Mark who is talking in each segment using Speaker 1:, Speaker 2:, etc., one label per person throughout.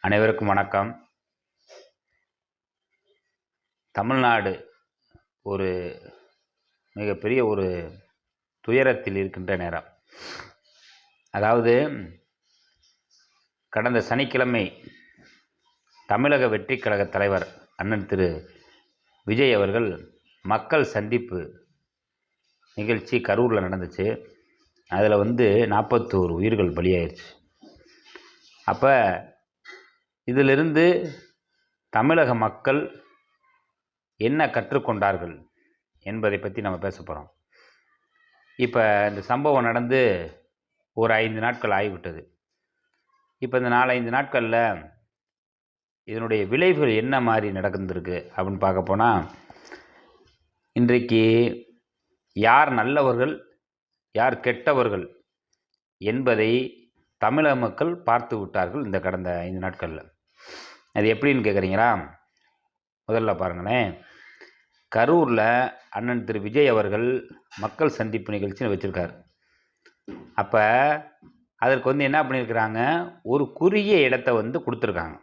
Speaker 1: அனைவருக்கும் வணக்கம். தமிழ்நாடு ஒரு மிகப்பெரிய ஒரு துயரத்தில் இருக்கின்ற நேரம். அதாவது கடந்த சனிக்கிழமை தமிழக வெற்றிக் கழக தலைவர் அண்ணன் திரு விஜய் அவர்கள் மக்கள் சந்திப்பு நிகழ்ச்சி கரூரில் நடந்துச்சு. அதில் 41 உயிர்கள் பலியாயிருச்சு. அப்போ இதிலிருந்து தமிழக மக்கள் என்ன கற்றுக்கொண்டார்கள் என்பதை பற்றி நம்ம பேச போகிறோம். இப்போ இந்த சம்பவம் நடந்து ஒரு 5 நாட்கள் ஆகிவிட்டது. இப்போ இந்த 4-5 நாட்களில் இதனுடைய விளைவுகள் என்ன மாதிரி நடந்துருக்கு அப்படின்னு பார்க்க போனால், இன்றைக்கு யார் நல்லவர்கள் யார் கெட்டவர்கள் என்பதை தமிழக மக்கள் பார்த்து விட்டார்கள் இந்த கடந்த 5 நாட்களில். அது எப்படின்னு கேட்குறீங்களா? முதல்ல பாருங்களேன், கரூரில் அண்ணன் திரு விஜய் அவர்கள் மக்கள் சந்திப்பு நிகழ்ச்சின்னு வச்சுருக்கார். அப்போ அதற்கு என்ன பண்ணியிருக்கிறாங்க, ஒரு குறுகிய இடத்தை கொடுத்துருக்காங்க.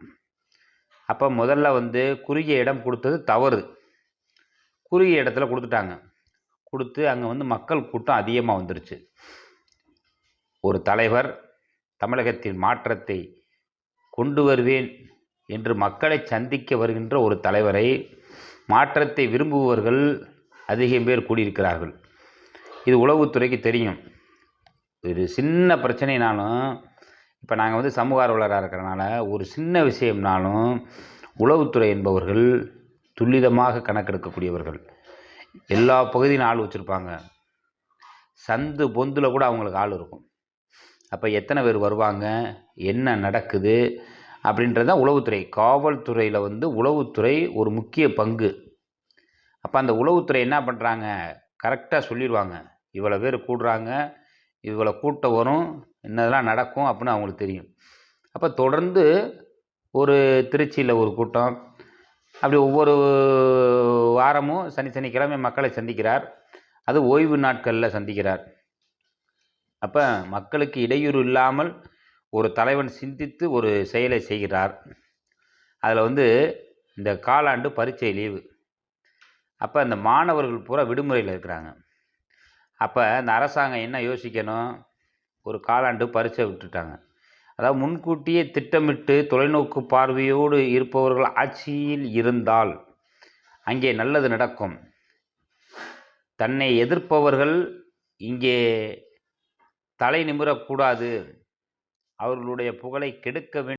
Speaker 1: அப்போ முதல்ல குறுகிய இடம் கொடுத்தது தவறு. குறுகிய இடத்துல கொடுத்துட்டாங்க. கொடுத்து அங்கே மக்கள் கூட்டம் அதிகமாக வந்துருச்சு. ஒரு தலைவர் தமிழகத்தில் மாற்றத்தை கொண்டு வருவேன் என்று மக்களை சந்திக்க வருகின்ற ஒரு தலைவரை மாற்றத்தை விரும்புபவர்கள் அதிகம் பேர் கூடியிருக்கிறார்கள். இது உளவுத்துறைக்கு தெரியும். ஒரு சின்ன பிரச்சனைனாலும், இப்போ நாங்கள் சமூக ஆர்வலராக இருக்கிறனால ஒரு சின்ன விஷயம்னாலும் உளவுத்துறை என்பவர்கள் துல்லிதமாக கணக்கெடுக்கக்கூடியவர்கள். எல்லா பகுதியும் ஆள் வச்சுருப்பாங்க. சந்து பொந்தில் கூட அவங்களுக்கு ஆள் இருக்கும். அப்போ எத்தனை பேர் வருவாங்க, என்ன நடக்குது அப்படின்றது தான் உளவுத்துறை. காவல்துறையில் உளவுத்துறை ஒரு முக்கிய பங்கு. அப்போ அந்த உளவுத்துறை என்ன பண்ணுறாங்க, கரெக்டாக சொல்லிடுவாங்க. இவ்வளோ பேர் கூடுறாங்க, இவ்வளோ கூட்டம் வரும், என்னதெல்லாம் நடக்கும் அப்படின்னு அவங்களுக்கு தெரியும். அப்போ தொடர்ந்து ஒரு திருச்சியில் ஒரு கூட்டம், அப்படி ஒவ்வொரு வாரமும் சனிக்கிழமை மக்களை சந்திக்கிறார். அது ஓய்வு நாட்களில் சந்திக்கிறார். அப்போ மக்களுக்கு இடையூறு இல்லாமல் ஒரு தலைவன் சிந்தித்து ஒரு செயலை செய்கிறார். அதில் இந்த காலாண்டு பரீட்சை லீவு. அப்போ அந்த மாணவர்கள் பூரா விடுமுறையில் இருக்கிறாங்க. அப்போ இந்த அரசாங்கம் என்ன யோசிக்கணும், ஒரு காலாண்டு பரீட்சை விட்டுட்டாங்க. அதாவது முன்கூட்டியே திட்டமிட்டு தொலைநோக்கு பார்வையோடு இருப்பவர்கள் ஆட்சியில் இருந்தால் அங்கே நல்லது நடக்கும். தன்னை எதிர்ப்பவர்கள் இங்கே தலை நிமிரக்கூடாது, அவர்களுடைய புகழை கெடுக்க வேண்டும்